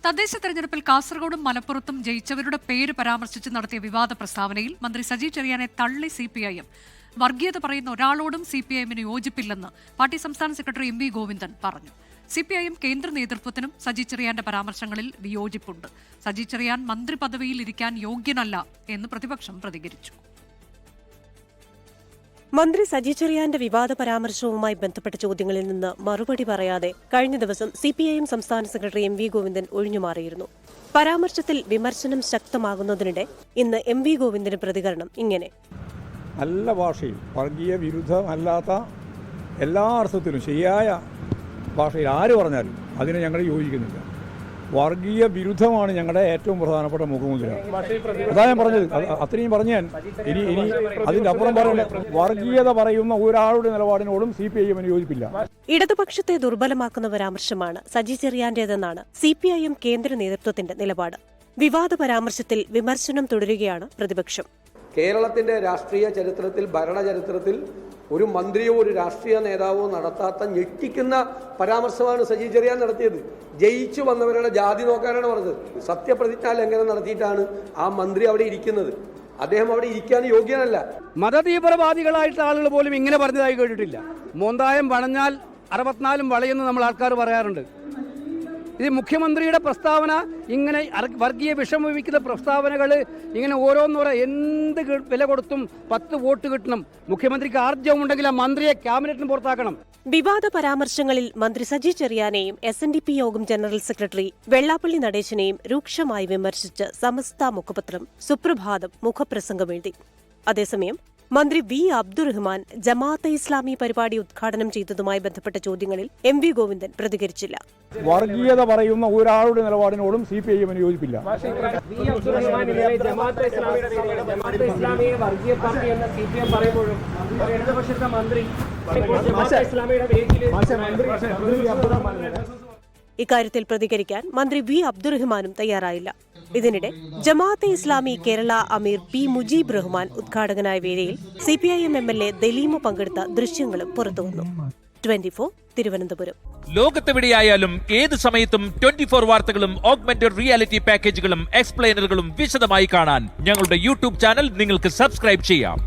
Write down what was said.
തദ്ദേശ തെരഞ്ഞെടുപ്പിൽ കാസർഗോഡും മലപ്പുറത്തും ജയിച്ചവരുടെ പേര് പരാമർശിച്ച് നടത്തിയ വിവാദ പ്രസ്താവനയിൽ മന്ത്രി സജി ചെറിയാനെ തള്ളി സിപിഐഎം. വർഗീയത പറയുന്ന ഒരാളോടും സിപിഐഎമ്മിന് യോജിപ്പില്ലെന്ന് പാർട്ടി സംസ്ഥാന സെക്രട്ടറി എം വി ഗോവിന്ദൻ പറഞ്ഞു. സിപിഐഎം കേന്ദ്ര നേതൃത്വത്തിനും സജി ചെറിയാന്റെ പരാമർശങ്ങളിൽ വിയോജിപ്പുണ്ട്. സജി ചെറിയാൻ മന്ത്രി പദവിയിൽ ഇരിക്കാൻ യോഗ്യനല്ല എന്ന് പ്രതിപക്ഷം പ്രതികരിച്ചു. മന്ത്രി സജി ചെറിയാന്റെ വിവാദ പരാമർശവുമായി ബന്ധപ്പെട്ട ചോദ്യങ്ങളിൽ നിന്ന് മറുപടി പറയാതെ കഴിഞ്ഞ ദിവസം സിപിഐഎം സംസ്ഥാന സെക്രട്ടറി എം വി ഗോവിന്ദൻ ഒഴിഞ്ഞുമാറിയിരുന്നു. പരാമർശത്തിൽ വിമർശനം ശക്തമാകുന്നതിനിടെ ഇന്ന് എം വി ഗോവിന്ദന് പ്രതികരണം ഇങ്ങനെ: നല്ല ഭാഷയിൽ, വർഗീയ വിരുദ്ധമല്ലാത്ത എല്ലാ അർത്ഥത്തിലും ശരിയായ ഭാഷയിൽ ആര് പറഞ്ഞാലും അതിനെ ഞങ്ങൾ യോജിക്കുന്നില്ല. വർഗീയ വിരുദ്ധമാണ് ഞങ്ങളുടെ ഏറ്റവും പ്രധാനപ്പെട്ട മുഖമുദ്ര. അതാ ഞാൻ പറഞ്ഞത്. അത്രയും പറഞ്ഞ് ഞാൻ ഇനി അതിൻ്റെ അപ്പുറം പറയണ്ട. വർഗീയത പറയുന്ന ഒരാളുടെ നിലപാടിനോടും സിപിഐഎമ്മിന് യോജിപ്പില്ല. ഇടതുപക്ഷത്തെ ദുർബലമാക്കുന്ന പരാമർശമാണ് സജി ചെറിയാന്റേതെന്നാണ് സിപിഐഎം കേന്ദ്ര നേതൃത്വത്തിന്റെ നിലപാട്. വിവാദ പരാമർശത്തിൽ വിമർശനം തുടരുകയാണ് പ്രതിപക്ഷം. കേരളത്തിന്റെ രാഷ്ട്രീയ ചരിത്രത്തിൽ, ഭരണചരിത്രത്തിൽ ഒരു മന്ത്രിയോ ഒരു രാഷ്ട്രീയ നേതാവോ നടത്താത്ത ഞെട്ടിക്കുന്ന പരാമർശമാണ് സജി ചെറിയാൻ നടത്തിയത്. ജയിച്ചു വന്നവരുടെ ജാതി നോക്കാനാണ് പറഞ്ഞത്. സത്യപ്രതിജ്ഞാ ലംഘനം നടത്തിയിട്ടാണ് ആ മന്ത്രി അവിടെ ഇരിക്കുന്നത്. അദ്ദേഹം അവിടെ ഇരിക്കാൻ യോഗ്യനല്ല. മതതീവ്രവാദികളായിട്ടുള്ള ആളുകൾ പോലും ഇങ്ങനെ പറഞ്ഞതായി കേട്ടിട്ടില്ല. മോന്തായം വളഞ്ഞാൽ 64 വളയെന്ന് നമ്മൾ ആൾക്കാർ പറയാറുണ്ട്. ഇത് മുഖ്യമന്ത്രിയുടെ പ്രസ്താവന, ഇങ്ങനെ വർഗീയ വിഷമിക്കുന്ന പ്രസ്താവനകൾ ഇങ്ങനെ ഓരോന്നോരോ എന്ത് വില കൊടുത്തും 10 വോട്ട് കിട്ടണം. മുഖ്യമന്ത്രിക്ക് ആർജവമുണ്ടെങ്കിൽ ആ മന്ത്രിയെ ക്യാബിനറ്റിന് പുറത്താക്കണം. വിവാദ പരാമർശങ്ങളിൽ മന്ത്രി സജി ചെറിയാനെയും SNDP യോഗം ജനറൽ സെക്രട്ടറി വെള്ളാപ്പള്ളി നടേശനെയും രൂക്ഷമായി വിമർശിച്ച് സമസ്ത മുഖപത്രം സുപ്രഭാതം മുഖപ്രസംഗം എഴുതി. അതേസമയം മന്ത്രി വി അബ്ദുറഹ്മാൻ ജമാഅത്തെ ഇസ്ലാമി പരിപാടി ഉദ്ഘാടനം ചെയ്തതുമായി ബന്ധപ്പെട്ട ചോദ്യങ്ങളിൽ എം വി ഗോവിന്ദൻ പ്രതികരിച്ചില്ല. വർഗീയത പറയുന്ന ഒരാളുടെ നിലപാടിനോടും സിപിഐഎമ്മിന് യോജിപ്പില്ല. ഇക്കാര്യത്തിൽ പ്രതികരിക്കാൻ മന്ത്രി വി അബ്ദുറഹ്മാനും തയ്യാറായില്ല. ഇതിനിടെ ജമാഅത്തെ ഇസ്ലാമി കേരള അമീർ പി മുജീബ് റഹ്മാൻ ഉദ്ഘാടകനായ വേദിയിൽ സിപിഐഎം MLA ദലീമു പങ്കെടുത്ത ദൃശ്യങ്ങളും പുറത്തുവന്നു. 24 തിരുവനന്തപുരം. ലോകത്തെവിടെയായാലും ഏത് സമയത്തും 24 വാർത്തകളും ഓഗ്മെന്റഡ് റിയാലിറ്റി പാക്കേജുകളും എക്സ്പ്ലെയിനറുകളും വിശദമായി കാണാൻ ഞങ്ങളുടെ യൂട്യൂബ് ചാനൽ നിങ്ങൾക്ക് സബ്സ്ക്രൈബ് ചെയ്യാം.